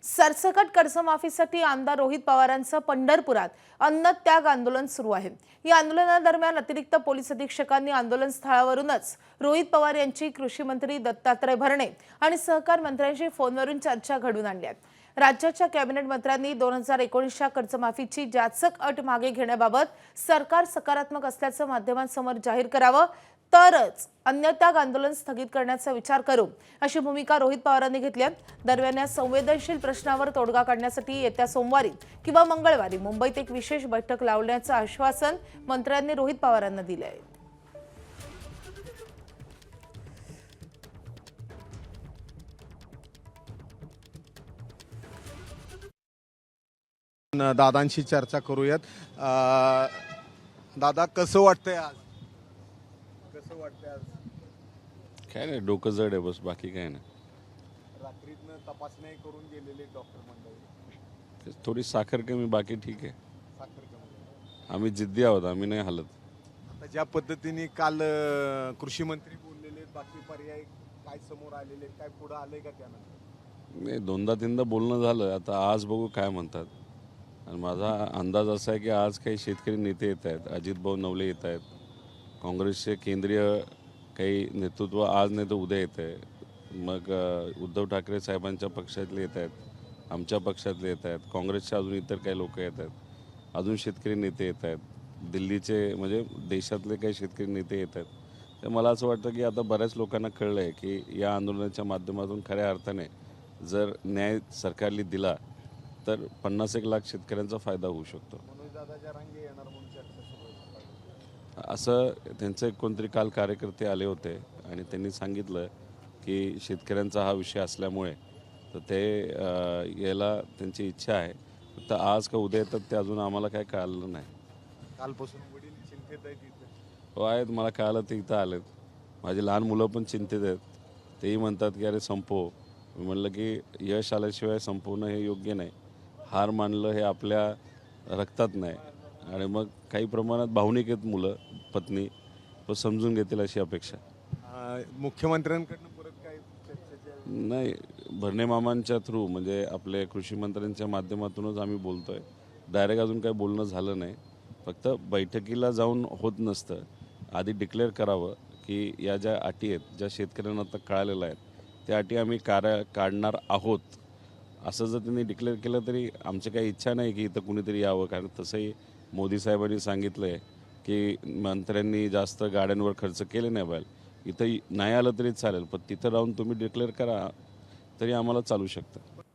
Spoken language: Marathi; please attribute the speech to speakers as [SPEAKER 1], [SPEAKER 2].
[SPEAKER 1] सरसकट कर्जमाफीसाठी आमदार रोहित पवारांचं पंढरपुरात अन्नत्याग आंदोलन सुरू आहे। या आंदोलनादरम्यान अतिरिक्त पोलीस अधीक्षकांनी आंदोलन स्थळावरूनच रोहित पवार यांची कृषी मंत्री दत्तात्रय भरणे आणि सहकार मंत्र्यांशी फोनवरून चर्चा घडवून आणली आहे। राज्याच्या कॅबिनेट मंत्र्यांनी 2019च्या कर्जमाफीची जाचक अट मागे घेण्याबाबत सरकार सकारात्मक असल्याचं माध्यमांसमोर जाहीर करावं, तरच अन्नत्याग आंदोलन स्थगित करण्याचा विचार करू, अशी भूमिका रोहित पवारांनी घेतली आहे। दरम्यान या संवेदनशील प्रश्नावर तोडगा काढण्यासाठी येत्या सोमवारी किंवा मंगळवारी मुंबईत एक विशेष बैठक लावण्याचं आश्वासन मंत्र्यांनी रोहित पवारांना दिले आहे।
[SPEAKER 2] दादांशी चर्चा करूयात। दादा, कसं वाटतंय आज? कसं वाटतंय आज?
[SPEAKER 3] काय नाही, डोकं जड आहे बस, बाकी काय नाही।
[SPEAKER 2] रात्रीतनं तपासण्या करून गेलेले डॉक्टर मंडळी,
[SPEAKER 3] थोडी साखर कमी, बाकी ठीक आहे।
[SPEAKER 2] साखर कमी।
[SPEAKER 3] आम्ही जिद्दी आहोत, आम्ही नाही हलत।
[SPEAKER 2] आता ज्या पद्धतीने काल कृषी मंत्री बोललेले, बाकी पर्याय काय समोर आलेले, काय पुढे आले का त्यानंतर?
[SPEAKER 3] नाही, दोनदा तीनदा बोलणं झालं, आता आज बघू काय म्हणतात। आणि माझा अंदाज असा आहे की आज काही शेतकरी नेते येत आहेत, अजितभाऊ नवले येत आहेत, काँग्रेसचे केंद्रीय काही नेतृत्व आज नाही तर उद्या येत आहे, मग उद्धव ठाकरे साहेबांच्या पक्षातले येत आहेत, आमच्या पक्षातले येत आहेत, काँग्रेसचे अजून इतर काही लोक येत आहेत, अजून शेतकरी नेते येत आहेत, दिल्लीचे म्हणजे देशातले काही शेतकरी नेते येत आहेत। तर मला असं वाटतं की आता बऱ्याच लोकांना कळलं आहे की या आंदोलनाच्या माध्यमातून खऱ्या अर्थाने जर न्याय सरकारने दिला तर 50-1 लाख शेतकऱ्यांचा फायदा होऊ शकतो। असं त्यांचे कोणतरी काल कार्यकर्ते आले होते आणि त्यांनी सांगितलं की शेतकऱ्यांचा हा विषय असल्यामुळे तर ते यायला त्यांची इच्छा आहे, फक्त आज का उद्या येतात ते अजून आम्हाला काय कळलं नाही।
[SPEAKER 2] कालपासून वडील चिंतेत आहेत इथे?
[SPEAKER 3] हो आहेत, मला कळालं ते इथं आलेत। माझी लहान मुलं पण चिंतित आहेत, तेही म्हणतात की अरे संपव। मी म्हणलं की यश आल्याशिवाय संपवणं हे योग्य नाही, हार मानलं हे आपल्या रक्तात नाही। आणि मग काही प्रमाणात भावनिक आहेत मुलं, पत्नी, तो समजून घेतील अशी अपेक्षा।
[SPEAKER 2] मुख्यमंत्र्यांकडनं परत काय चर्चेचे?
[SPEAKER 3] नाही, भरणे मामांच्या थ्रू म्हणजे आपले कृषी मंत्र्यांच्या माध्यमातूनच आम्ही बोलतोय, डायरेक्ट अजून काही बोलणं झालं नाही। फक्त बैठकीला जाऊन होत नसतं, आधी डिक्लेअर करावं की या ज्या अटी आहेत, ज्या शेतकऱ्यांना आता कळालेल्या आहेत, त्या अटी आम्ही काढणार आहोत, असं जर त्यांनी डिक्लेअर केलं तरी आमची काही इच्छा नाही की इथं कुणीतरी यावं। कारण तसंही मोदी साहेबांनी सांगितलं आहे की मंत्र्यांनी जास्त गाड्यांवर खर्च केले नाही पाहिजे, इथं नाही आलं तरी चालेल, पण तिथं राहून तुम्ही डिक्लेअर करा तरी आम्हाला चालू शकतं।